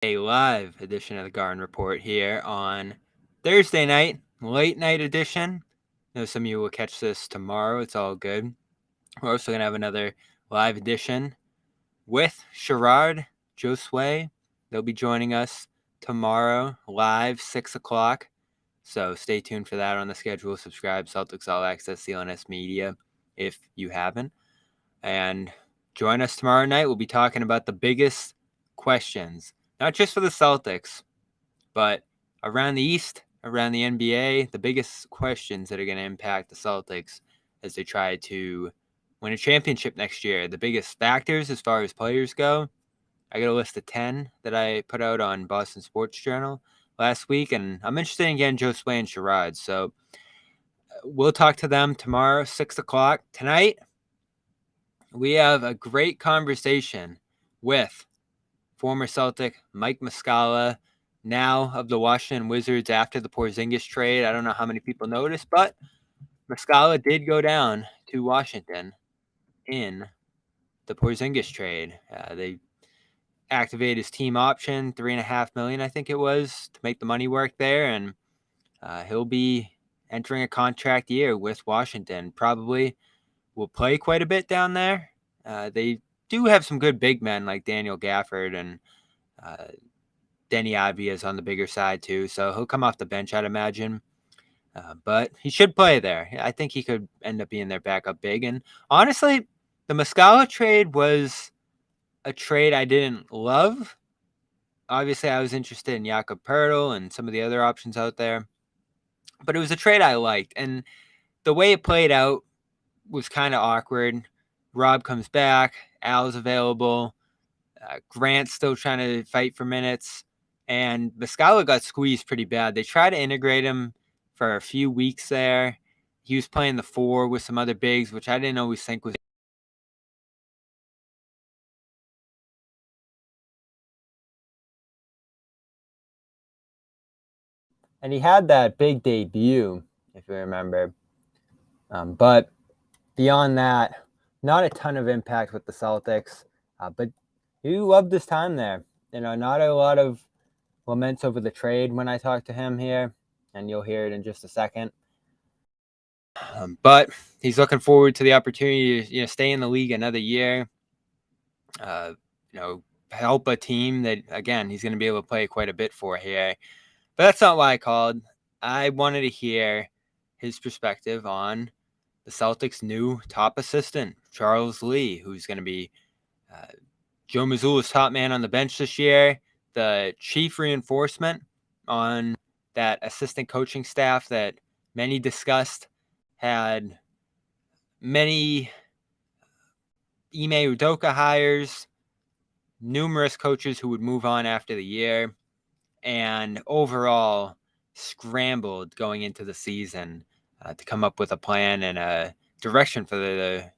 A live edition of the Garden Report here on Thursday night, late night edition. I know some of you will catch this tomorrow. It's all good. We're also going to have another live edition with Sherrod, Josue. They'll be joining us tomorrow live, 6 o'clock. So stay tuned for that on the schedule. Subscribe, Celtics All Access, CLNS Media, if you haven't. And join us tomorrow night. We'll be talking about the biggest questions, not just for the Celtics, but around the East, around the NBA, the biggest questions that are going to impact the Celtics as they try to win a championship next year. The biggest factors as far as players go. I got a list of 10 that I put out on Boston Sports Journal last week, and I'm interested in getting Josue and Sherrod. So we'll talk to them tomorrow, 6 o'clock. Tonight, we have a great conversation with former Celtic Mike Muscala, now of the Washington Wizards after the Porzingis trade. I don't know how many people noticed, but Muscala did go down to Washington in the Porzingis trade. They activated his team option, $3.5 million, I think it was, to make the money work there, and he'll be entering a contract year with Washington. Probably will play quite a bit down there. They do have some good big men like Daniel Gafford and Denny Avdia is on the bigger side too, so he'll come off the bench, I'd imagine. But he should play there. I think he could end up being their backup big. And honestly, the Muscala trade was a trade I didn't love. Obviously, I was interested in Jakob Pertl and some of the other options out there. But it was a trade I liked. And the way it played out was kind of awkward. Rob comes back. Al's available. Grant's still trying to fight for minutes. And Muscala got squeezed pretty bad. They tried to integrate him for a few weeks there. He was playing the 4 with some other bigs, which I didn't always think was. And he had that big debut, if you remember. But beyond that, not a ton of impact with the Celtics. But he loved his time there. Not a lot of laments over the trade when I talk to him here, and you'll hear it in just a second. But he's looking forward to the opportunity to stay in the league another year. Help a team that, again, he's going to be able to play quite a bit for here. But that's not why I called. I wanted to hear his perspective on the Celtics' new top assistant, Charles Lee, who's going to be Joe Mazzulla's top man on the bench this year, the chief reinforcement on that assistant coaching staff that many discussed had many Ime Udoka hires, numerous coaches who would move on after the year, and overall scrambled going into the season to come up with a plan and a direction for the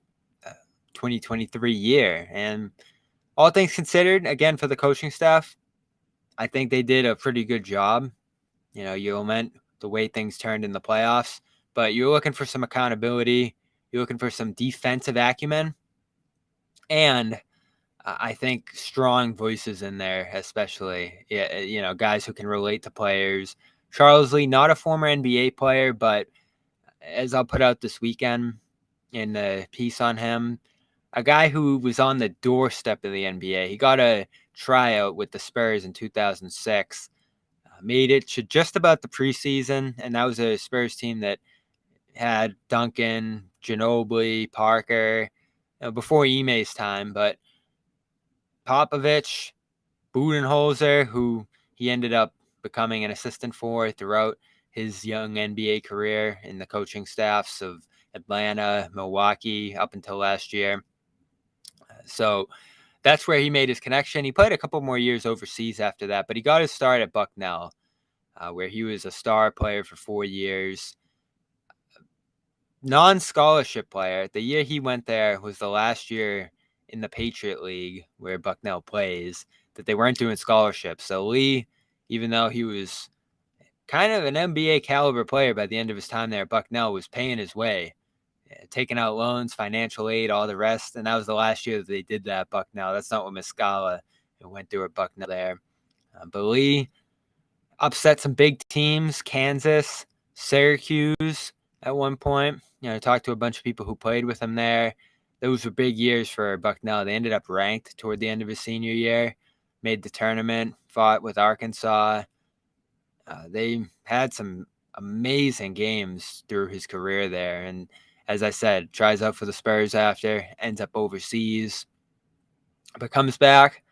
2023 year. And all things considered, again, for the coaching staff, I think they did a pretty good job. You lament the way things turned in the playoffs, but you're looking for some accountability. You're looking for some defensive acumen. And I think strong voices in there, especially, guys who can relate to players. Charles Lee, not a former NBA player, but as I'll put out this weekend in the piece on him, a guy who was on the doorstep of the NBA. He got a tryout with the Spurs in 2006, made it to just about the preseason, and that was a Spurs team that had Duncan, Ginobili, Parker, before Ime's time, but Popovich, Budenholzer, who he ended up becoming an assistant for throughout his young NBA career in the coaching staffs of Atlanta, Milwaukee, up until last year. So that's where he made his connection. He played a couple more years overseas after that, but he got his start at Bucknell, where he was a star player for 4 years. Non-scholarship player. The year he went there was the last year in the Patriot League where Bucknell plays that they weren't doing scholarships. So Lee, even though he was kind of an NBA caliber player by the end of his time there at Bucknell, was paying his way, taking out loans, financial aid, all the rest. And that was the last year that they did that at Bucknell. That's not what Muscala went through at Bucknell there. But Lee upset some big teams, Kansas, Syracuse at one point. I talked to a bunch of people who played with him there. Those were big years for Bucknell. They ended up ranked toward the end of his senior year, made the tournament, fought with Arkansas. They had some amazing games through his career there. And as I said, tries out for the Spurs after, ends up overseas, but comes back,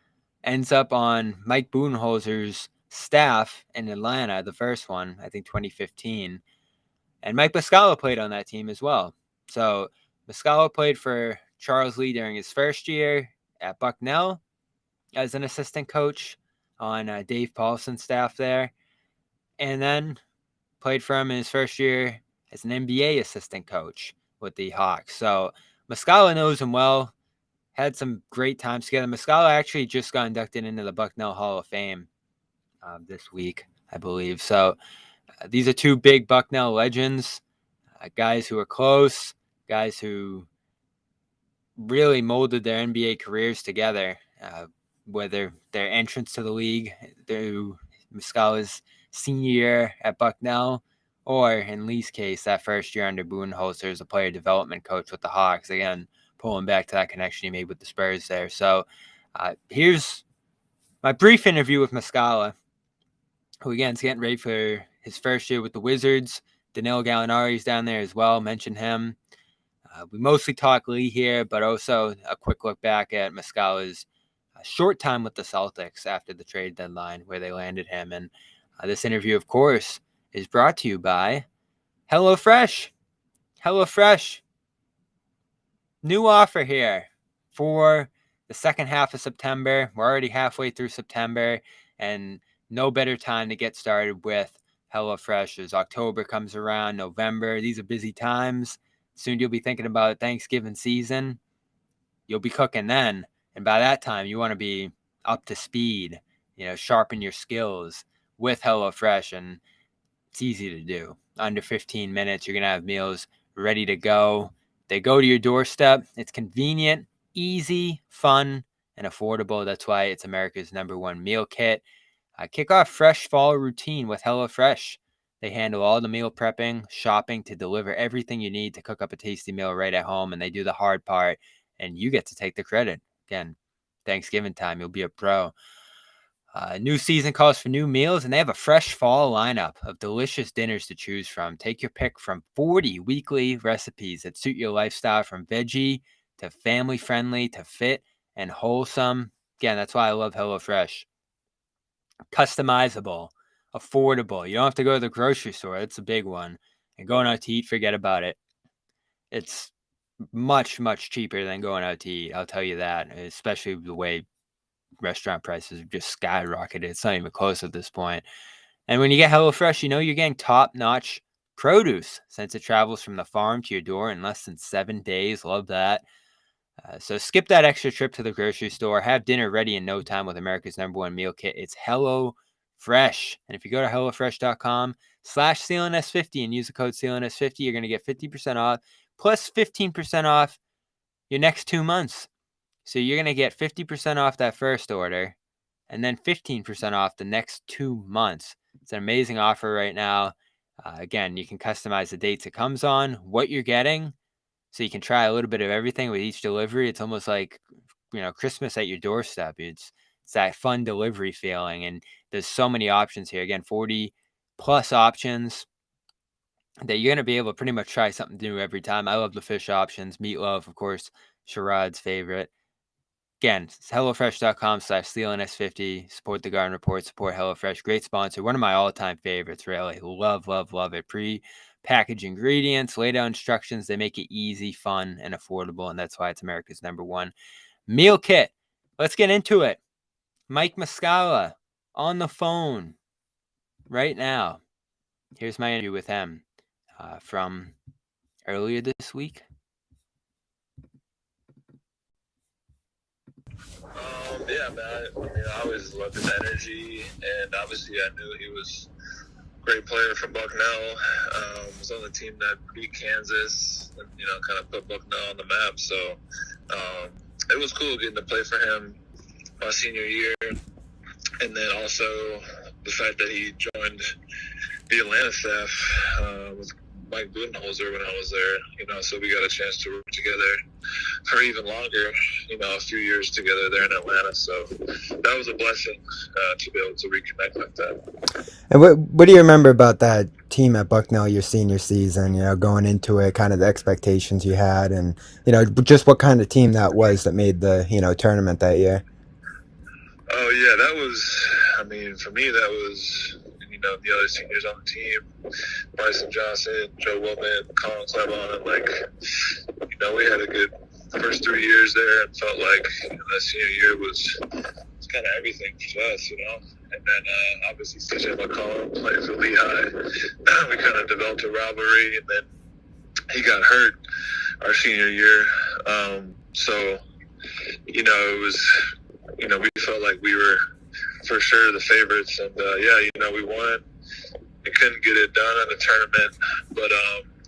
ends up on Mike Budenholzer's staff in Atlanta, the first one, I think 2015. And Mike Muscala played on that team as well. So Muscala played for Charles Lee during his first year at Bucknell as an assistant coach on Dave Paulson's staff there. And then played for him in his first year as an NBA assistant coach with the Hawks. So Muscala knows him well, had some great times together. Muscala actually just got inducted into the Bucknell Hall of Fame this week, I believe. So these are two big Bucknell legends, guys who are close, guys who really molded their NBA careers together, whether their entrance to the league through Muscala's senior year at Bucknell, or in Lee's case, that first year under Budenholzer as a player development coach with the Hawks. Again, pulling back to that connection he made with the Spurs there. So here's my brief interview with Muscala, who again is getting ready for his first year with the Wizards. Danilo Gallinari's down there as well. Mention him. We mostly talk Lee here, but also a quick look back at Muscala's short time with the Celtics after the trade deadline where they landed him. And this interview, of course, is brought to you by HelloFresh. HelloFresh. New offer here for the second half of September. We're already halfway through September, and no better time to get started with HelloFresh as October comes around, November. These are busy times. Soon you'll be thinking about Thanksgiving season. You'll be cooking then. And by that time, you want to be up to speed, sharpen your skills with HelloFresh. And it's easy to do. Under 15 minutes, you're going to have meals ready to go. They go to your doorstep. It's convenient, easy, fun, and affordable. That's why it's America's #1 meal kit. Kick off fresh fall routine with HelloFresh. They handle all the meal prepping, shopping to deliver everything you need to cook up a tasty meal right at home, and they do the hard part, and you get to take the credit. Again, Thanksgiving time, you'll be a pro. New season calls for new meals, and they have a fresh fall lineup of delicious dinners to choose from. Take your pick from 40 weekly recipes that suit your lifestyle, from veggie to family-friendly to fit and wholesome. Again, that's why I love HelloFresh. Customizable, affordable. You don't have to go to the grocery store. That's a big one. And going out to eat, forget about it. It's much, much cheaper than going out to eat. I'll tell you that, especially the way restaurant prices have just skyrocketed. It's not even close at this point. And when you get HelloFresh, you're getting top-notch produce since it travels from the farm to your door in less than 7 days. Love that. So skip that extra trip to the grocery store. Have dinner ready in no time with America's #1 meal kit. It's HelloFresh. And if you go to HelloFresh.com/CLNS50 and use the code CLNS50, you're going to get 50% off plus 15% off your next 2 months. So you're going to get 50% off that first order and then 15% off the next 2 months. It's an amazing offer right now. Again, you can customize the dates it comes on, what you're getting, so you can try a little bit of everything with each delivery. It's almost like, Christmas at your doorstep. It's that fun delivery feeling. And there's so many options here. Again, 40 plus options that you're going to be able to pretty much try something new every time. I love the fish options. Meatloaf, of course, Sherrod's favorite. Again, it's HelloFresh.com/CLNS50. Support the Garden Report. Support HelloFresh. Great sponsor. One of my all-time favorites, really. Love, love, love it. Pre-packaged ingredients, lay down instructions. They make it easy, fun, and affordable, and that's why it's America's #1 meal kit. Let's get into it. Mike Muscala on the phone right now. Here's my interview with him from earlier this week. Yeah, man. I always loved his energy, and obviously I knew he was a great player from Bucknell. Was on the team that beat Kansas, and kind of put Bucknell on the map. So it was cool getting to play for him my senior year. and then also the fact that he joined the Atlanta staff with Mike Budenholzer when I was there, so we got a chance to work together for even longer, a few years together there in Atlanta. So that was a blessing to be able to reconnect like that. And what do you remember about that team at Bucknell your senior season, going into it, kind of the expectations you had, and, just what kind of team that was that made the, tournament that year? Oh, yeah, that was, for me, that was, the other seniors on the team, Bryson Johnson, Joe Willman, Colin Clebon, we had a good first 3 years there and felt like that senior year was kind of everything for us, And then obviously CJ McCollum played for Lehigh. We kind of developed a rivalry, and then he got hurt our senior year. So, it was, we felt like we were for sure the favorites, and we won. We couldn't get it done in the tournament, but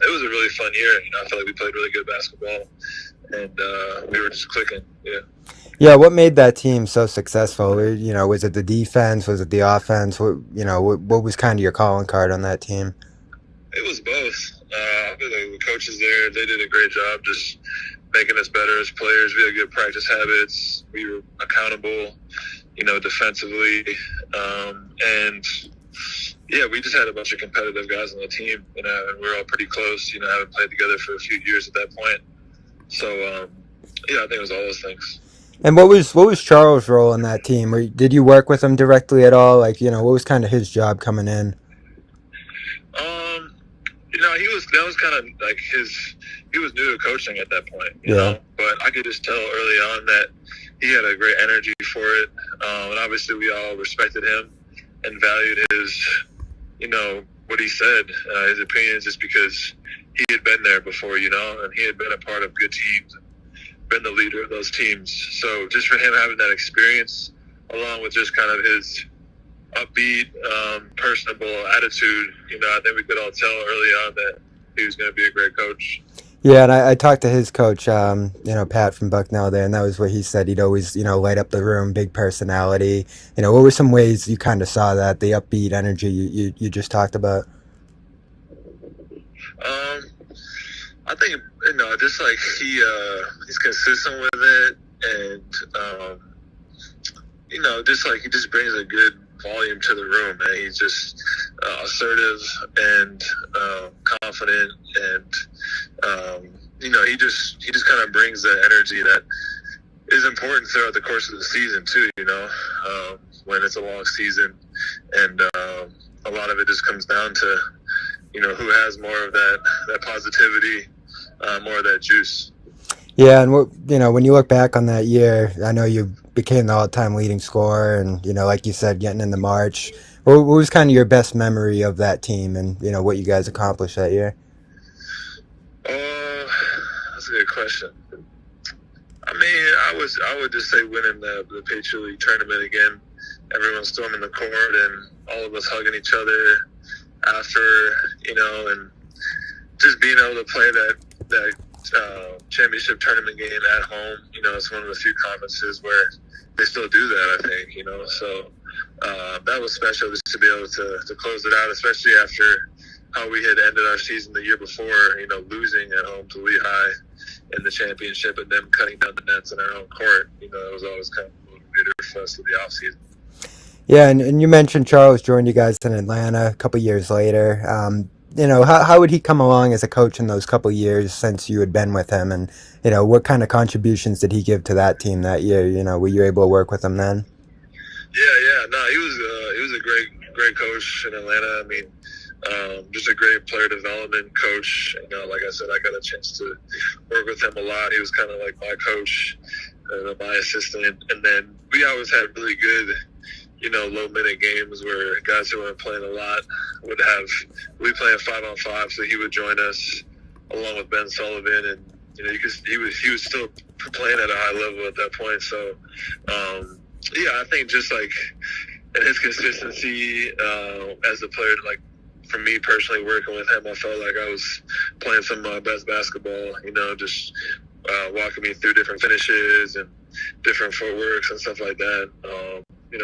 it was a really fun year. I felt like we played really good basketball, and we were just clicking. Yeah. Yeah, what made that team so successful? Was it the defense? Was it the offense? What was kind of your calling card on that team? It was both. I feel like the coaches there, they did a great job just making us better as players. We had good practice habits. We were accountable, defensively. And, yeah, we just had a bunch of competitive guys on the team, and we're all pretty close, having played together for a few years at that point. So, I think it was all those things. And what was Charles' role in that team? Did you work with him directly at all? What was kind of his job coming in? That was kind of like he was new to coaching at that point, but I could just tell early on that he had a great energy for it. And obviously we all respected him and valued his, what he said, his opinions, just because he had been there before, and he had been a part of good teams and been the leader of those teams. So just for him having that experience, along with just kind of his upbeat, personable attitude, I think we could all tell early on that he was going to be a great coach. Yeah, and I talked to his coach, Pat from Bucknell there, and that was what he said. He'd always, light up the room, big personality. What were some ways you kind of saw that, the upbeat energy you just talked about? I think, just like he's consistent with it, and, just like he just brings a good volume to the room, and he's just assertive and confident, and he just kind of brings the energy that is important throughout the course of the season too. When it's a long season, and a lot of it just comes down to who has more of that positivity, more of that juice. Yeah, and when you look back on that year, I know you became the all-time leading scorer, and like you said, getting in the March. What was kind of your best memory of that team, and what you guys accomplished that year? That's a good question. I would just say winning the Patriot League tournament again. Everyone storming the court, and all of us hugging each other after, and just being able to play that championship tournament game at home. It's one of the few conferences where they still do that, I think, so that was special just to be able to close it out, especially after how we had ended our season the year before, losing at home to Lehigh in the championship and them cutting down the nets in our own court. It was always kind of a motivator for us in the offseason. Yeah, and you mentioned Charles joined you guys in Atlanta a couple years later. How would he come along as a coach in those couple years since you had been with him, and what kind of contributions did he give to that team that year? Were you able to work with him then? Yeah, no, he was a great coach in Atlanta. Just a great player development coach. Like I said, I got a chance to work with him a lot. He was kind of like my coach, my assistant, and then we always had really good low-minute games where guys who weren't playing a lot we'd play 5-on-5, so he would join us along with Ben Sullivan, and he was still playing at a high level at that point. So I think just like in his consistency as a player, like for me personally working with him, I felt like I was playing some of my best basketball. Just walking me through different finishes and different footworks and stuff like that.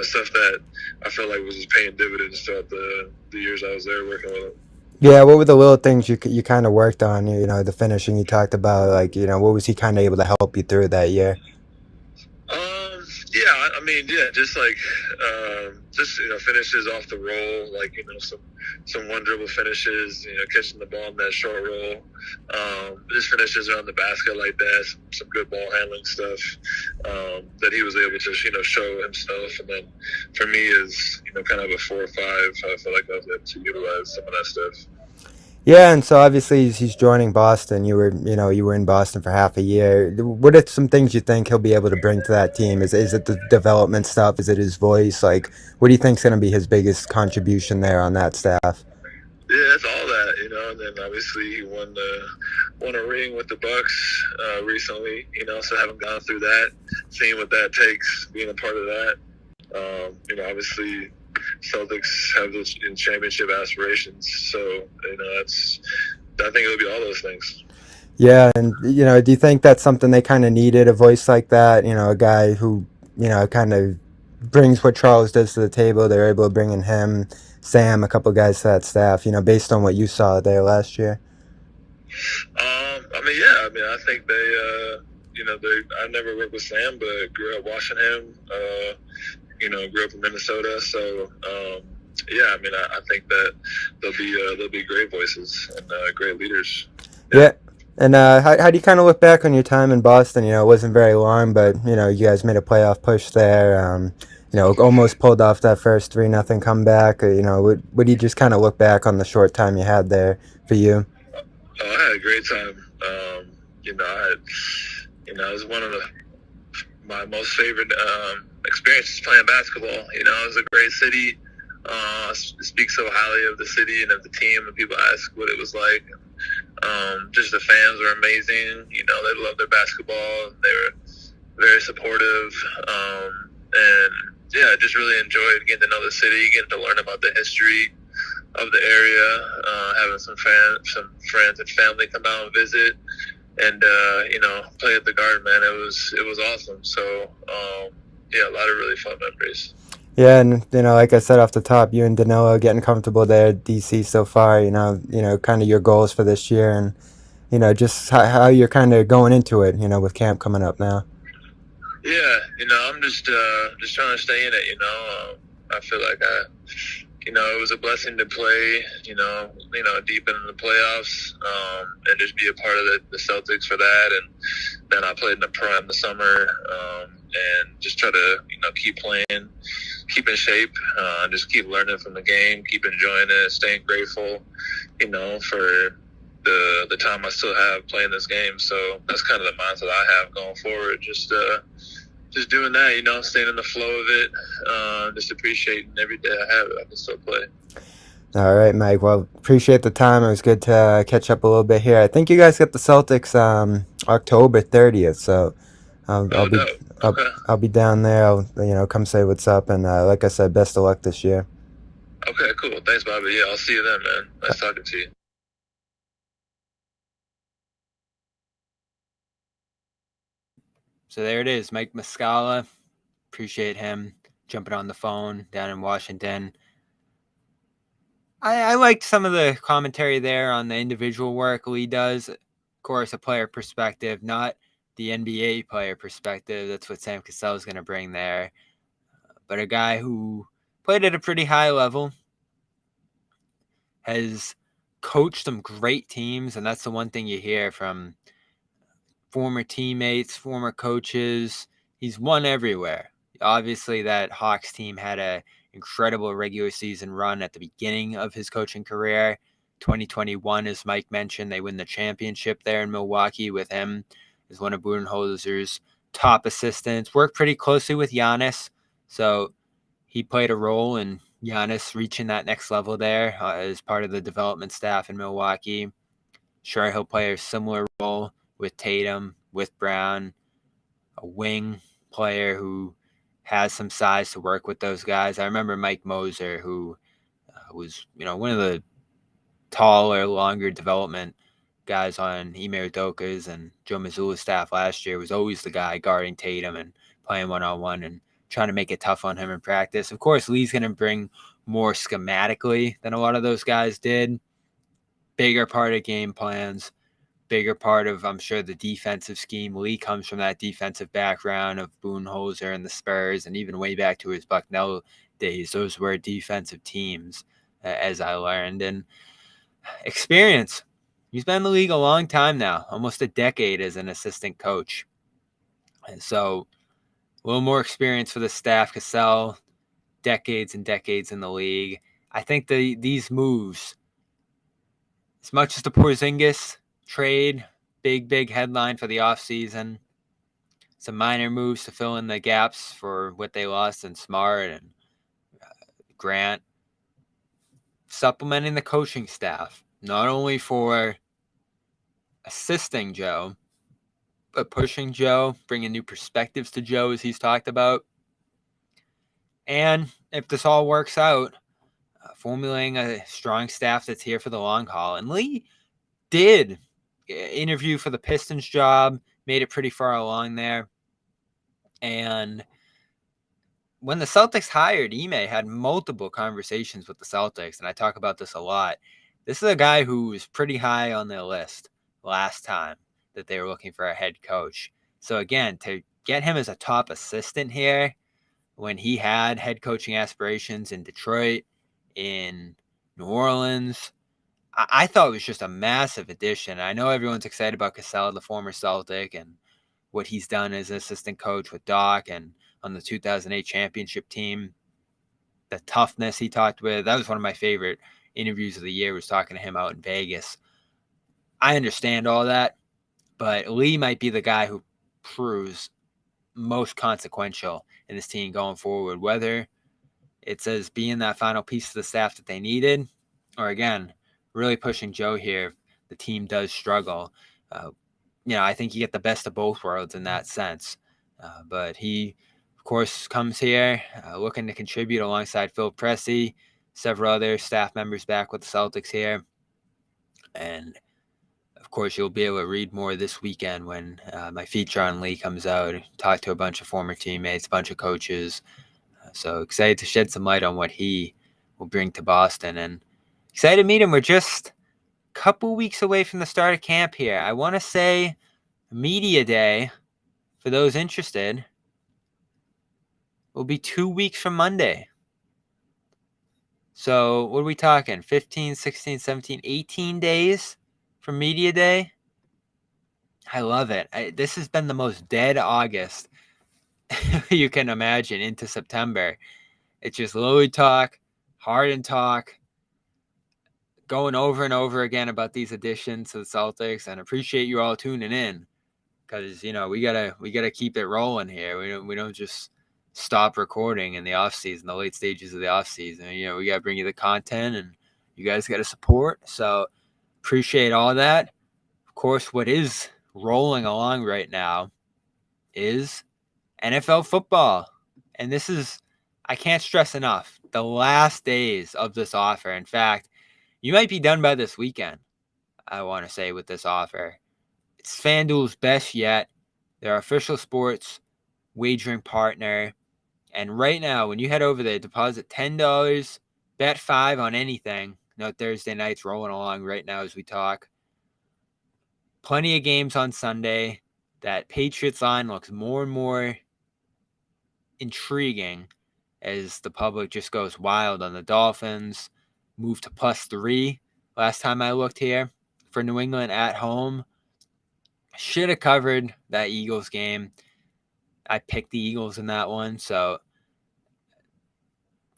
stuff that I felt like was just paying dividends throughout the years I was there working with him. Yeah, what were the little things you kind of worked on? The finishing you talked about, like what was he kind of able to help you through that year? Yeah, I mean, yeah, just like, finishes off the roll, like, some one dribble finishes, catching the ball in that short roll, just finishes around the basket like that, some good ball handling stuff, that he was able to, show himself. And then for me is, kind of a 4 or 5, I feel like I was able to utilize some of that stuff. Yeah, and so obviously he's joining Boston. You were in Boston for half a year. What are some things you think he'll be able to bring to that team? Is it the development stuff? Is it his voice? Like, what do you think's going to be his biggest contribution there on that staff? Yeah, it's all that, and then obviously he won a ring with the Bucks recently, so haven't gone through that, seeing what that takes, being a part of that. Obviously Celtics have those championship aspirations, so I think it'll be all those things. Yeah, and do you think that's something they kind of needed, a voice like that? A guy who kind of brings what Charles does to the table. They're able to bring in him, Sam, a couple guys to that staff. Based on what you saw there last year. I think I never worked with Sam, but grew up watching him. Grew up in Minnesota, so I think that they'll be great voices and great leaders. Yeah. And how do you kind of look back on your time in Boston? It wasn't very long, but you guys made a playoff push there. Almost pulled off that first 3-0 comeback. What do you just kind of look back on the short time you had there for you? Oh, I had a great time. It was one of my most favorite experiences playing basketball. It was a great city. Speak so highly of the city and of the team, and people ask what it was like. Just the fans were amazing. They loved their basketball. They were very supportive. And yeah, I just really enjoyed getting to know the city, getting to learn about the history of the area, having some friends and family come out and visit, and play at the Garden. Man, it was awesome. So a lot of really fun memories. Yeah, and like I said off the top, you and Danilo getting comfortable there at DC so far. Kind of your goals for this year, and just how you're kind of going into it. With camp coming up now. Yeah, I'm just trying to stay in it. I feel like it was a blessing to play. Deep into the playoffs, and just be a part of the Celtics for that. And then I played in the Pro in the summer, and just try to keep playing, keep in shape, just keep learning from the game, keep enjoying it, staying grateful, for the time I still have playing this game. So that's kind of the mindset I have going forward. Just doing that, staying in the flow of it, just appreciating every day I have it. I can still play. All right, Mike. Well, appreciate the time. It was good to catch up a little bit here. I think you guys got the Celtics October 30th, so I'll be down there. I'll come say what's up, and like I said, best of luck this year. Okay, cool. Thanks, Bobby. Yeah, I'll see you then, man. Nice talking to you. So there it is, Mike Muscala. Appreciate him jumping on the phone down in Washington. I liked some of the commentary there on the individual work Lee does. Of course, a player perspective, not the NBA player perspective. That's what Sam Cassell is going to bring there. But a guy who played at a pretty high level, has coached some great teams, and that's the one thing you hear from former teammates, former coaches. He's won everywhere. Obviously, that Hawks team had an incredible regular season run at the beginning of his coaching career. 2021, as Mike mentioned, they win the championship there in Milwaukee with him as one of Budenholzer's top assistants. Worked pretty closely with Giannis, so he played a role in Giannis reaching that next level there as part of the development staff in Milwaukee. Sure, he'll play a similar role with Tatum, with Brown, a wing player who has some size to work with those guys. I remember Mike Moser, who was one of the taller, longer development guys on Ime Udoka's and Joe Mazzulla's staff last year, was always the guy guarding Tatum and playing one-on-one and trying to make it tough on him in practice. Of course, Lee's going to bring more schematically than a lot of those guys did. Bigger part of game plans, bigger part of, I'm sure, the defensive scheme. Lee comes from that defensive background of Budenholzer and the Spurs, and even way back to his Bucknell days. Those were defensive teams, as I learned. And experience. He's been in the league a long time now, almost a decade as an assistant coach. And so a little more experience for the staff. Cassell, decades and decades in the league. I think these moves, as much as the Porzingis trade, big headline for the offseason, some minor moves to fill in the gaps for what they lost in Smart and Grant, supplementing the coaching staff, not only for assisting Joe, but pushing Joe, bringing new perspectives to Joe, as he's talked about. And if this all works out, formulating a strong staff that's here for the long haul. And Lee did interview for the Pistons job, made it pretty far along there. And when the Celtics hired Ime, had multiple conversations with the Celtics, and I talk about this a lot. This is a guy who was pretty high on their list last time that they were looking for a head coach. So again, to get him as a top assistant here when he had head coaching aspirations in Detroit, in New Orleans, I thought it was just a massive addition. I know everyone's excited about Cassell, the former Celtic, and what he's done as an assistant coach with Doc and on the 2008 championship team. The toughness he talked with, that was one of my favorite interviews of the year, was talking to him out in Vegas. I understand all that, but Lee might be the guy who proves most consequential in this team going forward, whether it's as being that final piece of the staff that they needed, or again, really pushing Joe here. The team does struggle. I think you get the best of both worlds in that sense. But he, of course, comes here looking to contribute alongside Phil Pressey, several other staff members back with the Celtics here. And of course, you'll be able to read more this weekend when my feature on Lee comes out. Talk to a bunch of former teammates, a bunch of coaches. So excited to shed some light on what he will bring to Boston. And excited to meet him. We're just a couple weeks away from the start of camp here. I want to say Media Day, for those interested, will be 2 weeks from Monday. So what are we talking? 15, 16, 17, 18 days from Media Day? I love it. This has been the most dead August you can imagine into September. It's just Lily talk, Harden talk, going over and over again about these additions to the Celtics, and appreciate you all tuning in, because we gotta keep it rolling here. We don't just stop recording in the off season, the late stages of the off season. We gotta bring you the content, and you guys gotta support. So appreciate all that. Of course, what is rolling along right now is NFL football. And this is, I can't stress enough, the last days of this offer. In fact, you might be done by this weekend, I want to say, with this offer. It's FanDuel's best yet. Their official sports wagering partner. And right now, when you head over there, deposit $10, bet $5 on anything. Thursday night's rolling along right now as we talk. Plenty of games on Sunday. That Patriots line looks more and more intriguing as the public just goes wild on the Dolphins. Moved to +3 last time I looked here for New England at home. Should have covered that Eagles game. I picked the Eagles in that one, so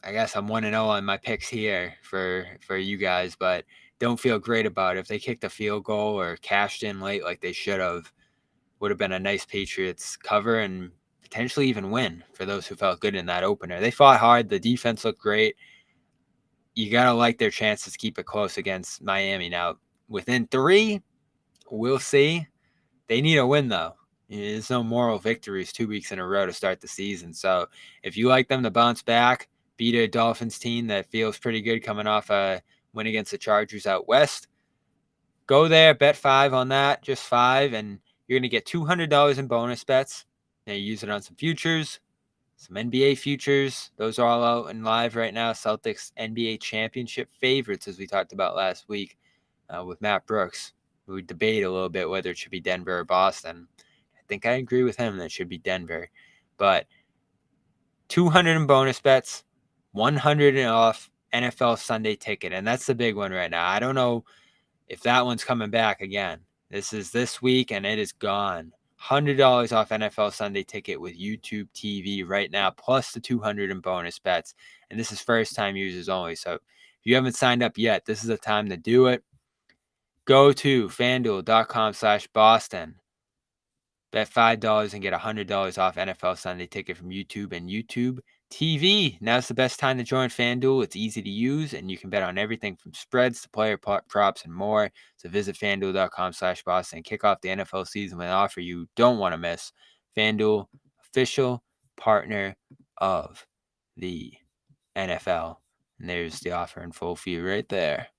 I guess I'm 1-0 on my picks here for you guys, but don't feel great about it. If they kicked a field goal or cashed in late like they should have, would have been a nice Patriots cover and potentially even win for those who felt good in that opener. They fought hard. The defense looked great. You got to like their chances to keep it close against Miami. Now, within 3, we'll see. They need a win, though. There's no moral victories 2 weeks in a row to start the season. So if you like them to bounce back, beat a Dolphins team that feels pretty good coming off a win against the Chargers out west, go there, bet $5 on that, just $5, and you're going to get $200 in bonus bets. Now you use it on some futures, Some NBA futures, those are all out and live right now. Celtics NBA championship favorites, as we talked about last week with Matt Brooks. We debate a little bit whether it should be Denver or Boston. I think I agree with him that it should be Denver. But 200 in bonus bets, 100 off NFL Sunday ticket. And that's the big one right now. I don't know if that one's coming back again. This is this week and it is gone. $100 off NFL Sunday ticket with YouTube TV right now, plus the 200 in bonus bets. And this is first time users only. So if you haven't signed up yet, this is the time to do it. Go to fanduel.com/Boston. Bet $5 and get $100 off NFL Sunday ticket from YouTube and YouTube TV. Now's the best time to join FanDuel. It's easy to use, and you can bet on everything from spreads to player props and more. So visit FanDuel.com/Boston and kick off the NFL season with an offer you don't want to miss. FanDuel, official partner of the NFL. And there's the offer in full view right there.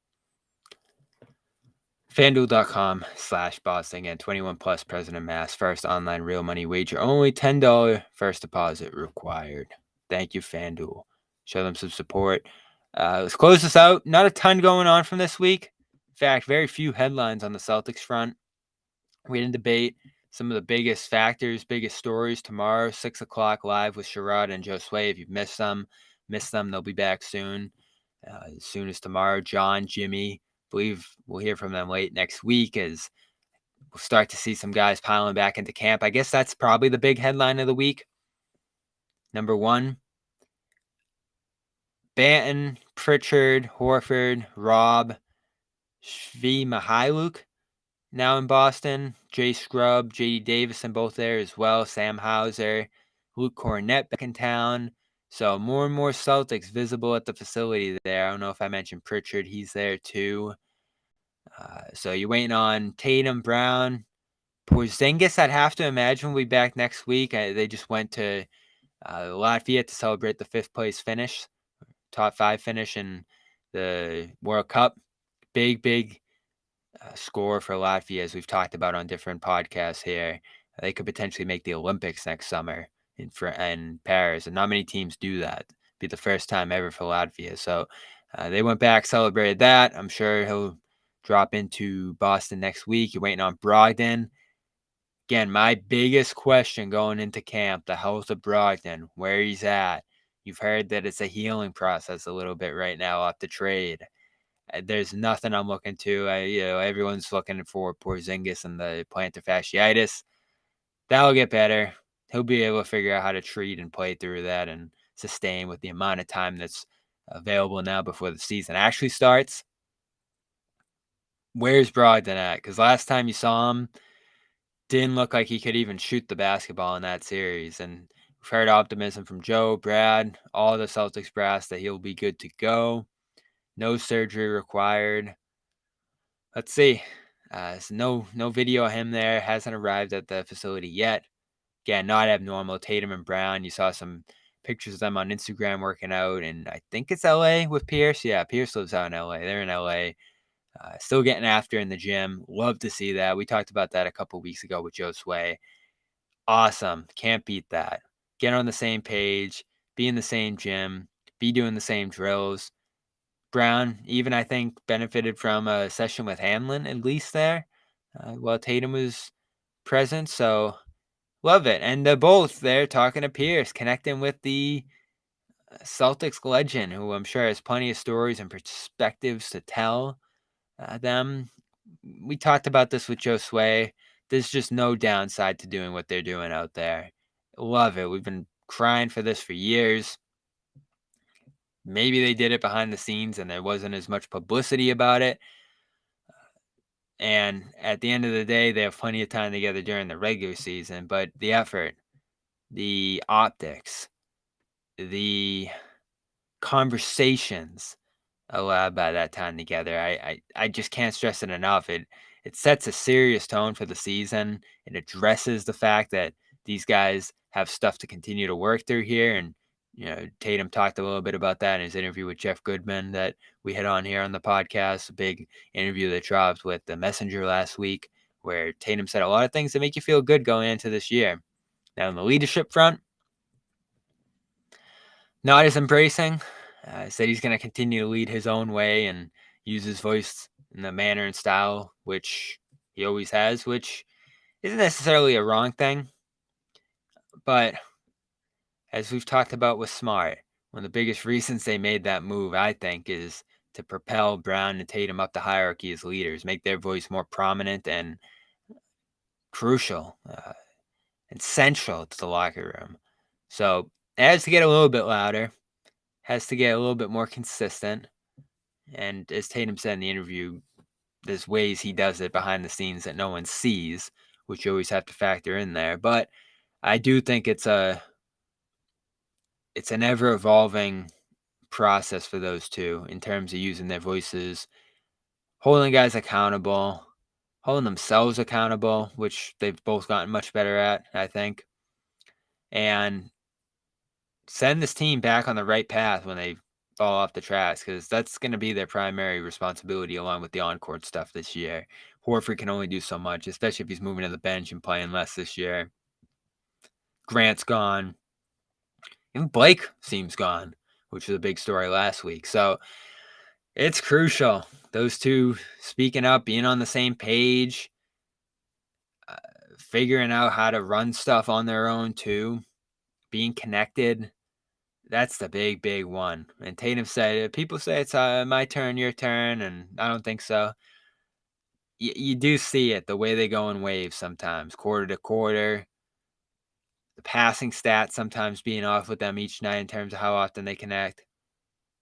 FanDuel.com/Boston and 21 plus President Mass. First online real money wager only. $10 first deposit required. Thank you, FanDuel. Show them some support. Let's close this out. Not a ton going on from this week. In fact, very few headlines on the Celtics front. We didn't debate some of the biggest factors, biggest stories tomorrow, 6 o'clock live with Sherrod and Josue. If you've missed them, they'll be back soon. As soon as tomorrow, John, Jimmy, believe we'll hear from them late next week as we'll start to see some guys piling back into camp. I guess that's probably the big headline of the week. Number one, Banton, Pritchard, Horford, Robb, Shvi Mihailuk now in Boston. Jay Scrubb, J.D. Davison both there as well. Sam Hauser, Luke Cornett back in town. So more and more Celtics visible at the facility there. I don't know if I mentioned Pritchard. He's there too. So you're waiting on Tatum, Brown, Porzingis. I'd have to imagine will be back next week. They just went to Latvia to celebrate the 5th place finish, top 5 finish in the World Cup. Big score for Latvia, as we've talked about on different podcasts here. They could potentially make the Olympics next summer in Paris, and not many teams do that. Be the first time ever for Latvia. So they went back, celebrated that. I'm sure he'll drop into Boston next week. You're waiting on Brogdon. Again, my biggest question going into camp, the health of Brogdon, where he's at. You've heard that it's a healing process a little bit right now off the trade. There's nothing I'm looking to. Everyone's looking for Porzingis and the plantar fasciitis. That'll get better. He'll be able to figure out how to treat and play through that and sustain with the amount of time that's available now before the season actually starts. Where's Brogdon at? Because last time you saw him, didn't look like he could even shoot the basketball in that series. And we've heard optimism from Joe, Brad, all the Celtics brass that he'll be good to go. No surgery required. Let's see. So no video of him there. Hasn't arrived at the facility yet. Again, not abnormal. Tatum and Brown. You saw some pictures of them on Instagram working out. And I think it's LA with Pierce. Yeah, Pierce lives out in LA. They're in LA. Still getting after in the gym. Love to see that. We talked about that a couple weeks ago with Josue. Awesome. Can't beat that. Get on the same page. Be in the same gym. Be doing the same drills. Brown even, I think, benefited from a session with Hanlon at least there while Tatum was present. So love it. And they're both there talking to Pierce, connecting with the Celtics legend, who I'm sure has plenty of stories and perspectives to tell them. We talked about this with Josue. There's just no downside to doing what they're doing out there. Love it. We've been crying for this for years. Maybe they did it behind the scenes and there wasn't as much publicity about it. And at the end of the day, they have plenty of time together during the regular season. But the effort, the optics, the conversations allowed by that time together, I just can't stress it enough. It sets a serious tone for the season. It addresses the fact that these guys have stuff to continue to work through here. And Tatum talked a little bit about that in his interview with Jeff Goodman that we had on here on the podcast, a big interview that dropped with the Messenger last week, where Tatum said a lot of things that make you feel good going into this year. Now, on the leadership front, not as embracing. Said he's going to continue to lead his own way and use his voice in the manner and style which he always has, which isn't necessarily a wrong thing. But as we've talked about with Smart, one of the biggest reasons they made that move, I think, is to propel Brown and Tatum up the hierarchy as leaders, make their voice more prominent and crucial and central to the locker room. So it has to get a little bit louder, has to get a little bit more consistent. And as Tatum said in the interview, there's ways he does it behind the scenes that no one sees, which you always have to factor in there. But I do think it's an ever-evolving process for those two in terms of using their voices, holding guys accountable, holding themselves accountable, which they've both gotten much better at, I think, and send this team back on the right path when they fall off the tracks, because that's going to be their primary responsibility along with the on-court stuff this year. Horford can only do so much, especially if he's moving to the bench and playing less this year. Grant's gone. Even Blake seems gone, which was a big story last week. So it's crucial. Those two speaking up, being on the same page, figuring out how to run stuff on their own too, being connected. That's the big, big one. And Tatum said, people say it's my turn, your turn, and I don't think so. You do see it, the way they go in waves sometimes, quarter to quarter. The passing stats sometimes being off with them each night in terms of how often they connect.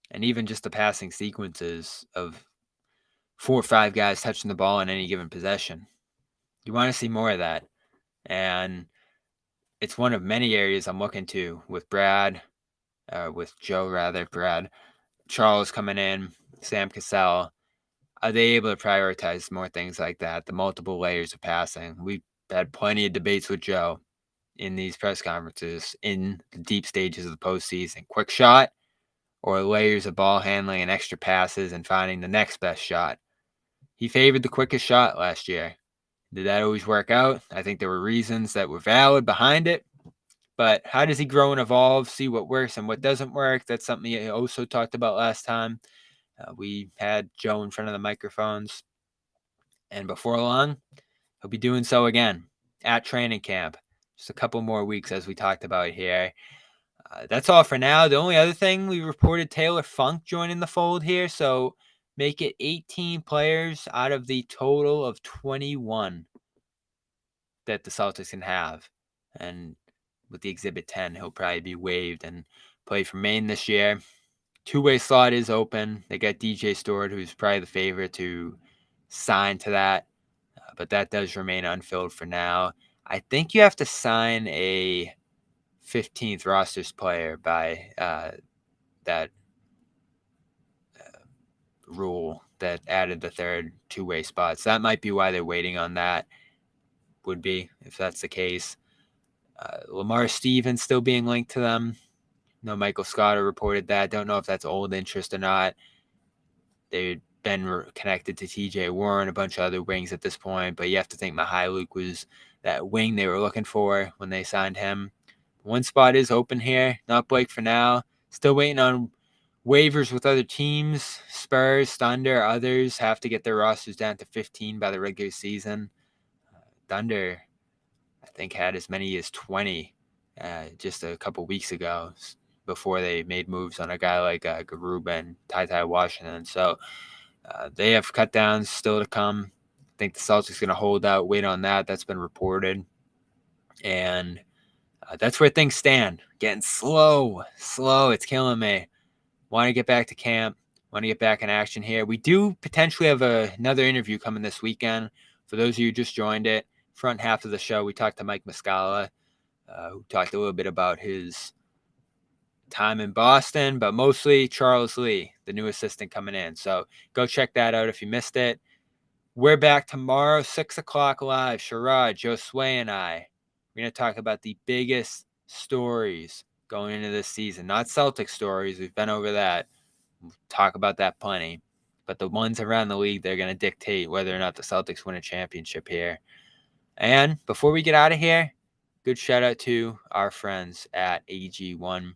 And even just the passing sequences of 4 or 5 guys touching the ball in any given possession. You want to see more of that. And it's one of many areas I'm looking to with Brad, with Joe rather, Brad, Charles coming in, Sam Cassell. Are they able to prioritize more things like that, the multiple layers of passing? We've had plenty of debates with Joe in these press conferences in the deep stages of the postseason. Quick shot or layers of ball handling and extra passes and finding the next best shot. He favored the quickest shot last year. Did that always work out? I think there were reasons that were valid behind it. But how does he grow and evolve, see what works and what doesn't work? That's something he also talked about last time. We had Joe in front of the microphones. And before long, he'll be doing so again at training camp. Just a couple more weeks, as we talked about here. That's all for now. The only other thing, we reported Taylor Funk joining the fold here. So make it 18 players out of the total of 21 that the Celtics can have. And with the Exhibit 10, he'll probably be waived and play for Maine this year. Two-way slot is open. They got DJ Stewart, who's probably the favorite to sign to that. But that does remain unfilled for now. I think you have to sign a 15th rosters player by that rule that added the third two-way spot. So that might be why they're waiting on that, would be, if that's the case. Lamar Stevens still being linked to them. No, Mike Muscala reported that. Don't know if that's old interest or not. They've been connected to TJ Warren, a bunch of other wings at this point, but you have to think Mihailuk was that wing they were looking for when they signed him. One spot is open here. Not Blake for now. Still waiting on waivers with other teams. Spurs, Thunder, others have to get their rosters down to 15 by the regular season. Thunder, I think, had as many as 20 just a couple weeks ago before they made moves on a guy like Garuba and Ty Washington. So they have cut downs still to come. I think the Celtics are going to hold out, wait on that. That's been reported. And that's where things stand. Getting slow. It's killing me. Want to get back to camp. Want to get back in action here. We do potentially have another interview coming this weekend. For those of you who just joined it, front half of the show, we talked to Mike Muscala, who talked a little bit about his time in Boston, but mostly Charles Lee, the new assistant coming in. So go check that out if you missed it. We're back tomorrow, 6 o'clock live. Sherrod, Josue, and I. We're going to talk about the biggest stories going into this season. Not Celtic stories. We've been over that. We'll talk about that plenty. But the ones around the league, they're going to dictate whether or not the Celtics win a championship here. And before we get out of here, good shout out to our friends at AG1.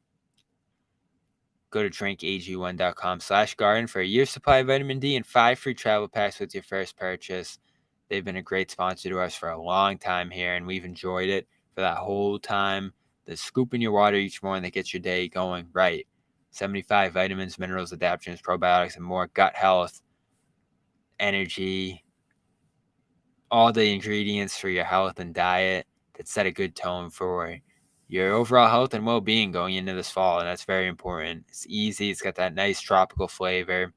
Go to drinkag1.com/garden for a year's supply of vitamin D and 5 free travel packs with your first purchase. They've been a great sponsor to us for a long time here, and we've enjoyed it for that whole time. The scoop in your water each morning that gets your day going right. 75 vitamins, minerals, adaptogens, probiotics, and more. Gut health, energy, all the ingredients for your health and diet that set a good tone for your overall health and well-being going into this fall, and that's very important. It's easy. It's got that nice tropical flavor,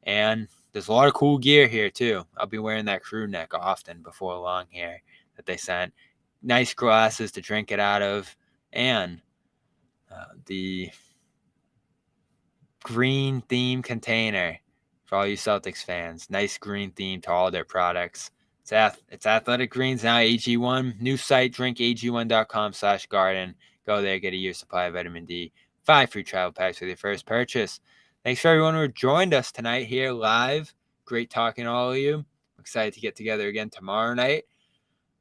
and there's a lot of cool gear here too. I'll be wearing that crew neck often before long here that they sent. Nice glasses to drink it out of, and the green theme container for all you Celtics fans. Nice green theme to all their products. It's Athletic Greens now, AG1. New site, drinkag1.com/garden. Go there, get a year's supply of vitamin D. 5 free travel packs with your first purchase. Thanks for everyone who joined us tonight here live. Great talking to all of you. I'm excited to get together again tomorrow night.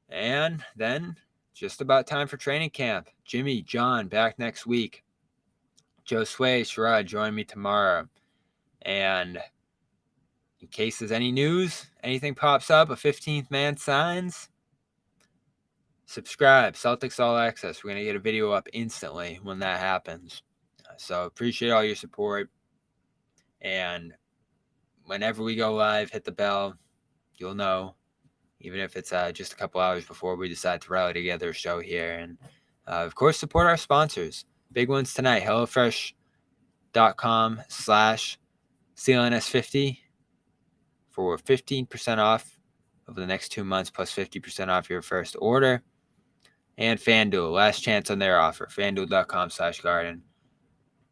And then just about time for training camp. Jimmy, John, back next week. Joe Sway, Sherrod, join me tomorrow. And in case there's any news, anything pops up, a 15th man signs, subscribe, Celtics All Access. We're going to get a video up instantly when that happens. So appreciate all your support. And whenever we go live, hit the bell. You'll know, even if it's just a couple hours before we decide to rally together a show here. And, of course, support our sponsors. Big ones tonight, HelloFresh.com/CLNS50 for 15% off over the next 2 months, plus 50% off your first order. And FanDuel, last chance on their offer, FanDuel.com/garden.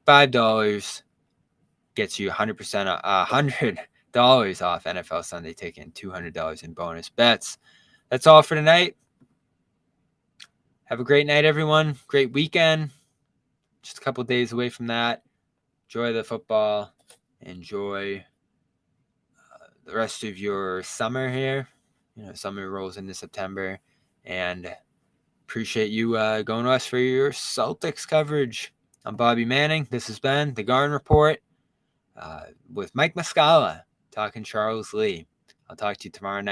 $5 gets you $100 off NFL Sunday Ticket and $200 in bonus bets. That's all for tonight. Have a great night, everyone. Great weekend. Just a couple days away from that. Enjoy the football. Enjoy the rest of your summer here. Summer rolls into September. And appreciate you going to us for your Celtics coverage. I'm Bobby Manning. This has been The Garden Report with Mike Muscala talking Charles Lee. I'll talk to you tomorrow night.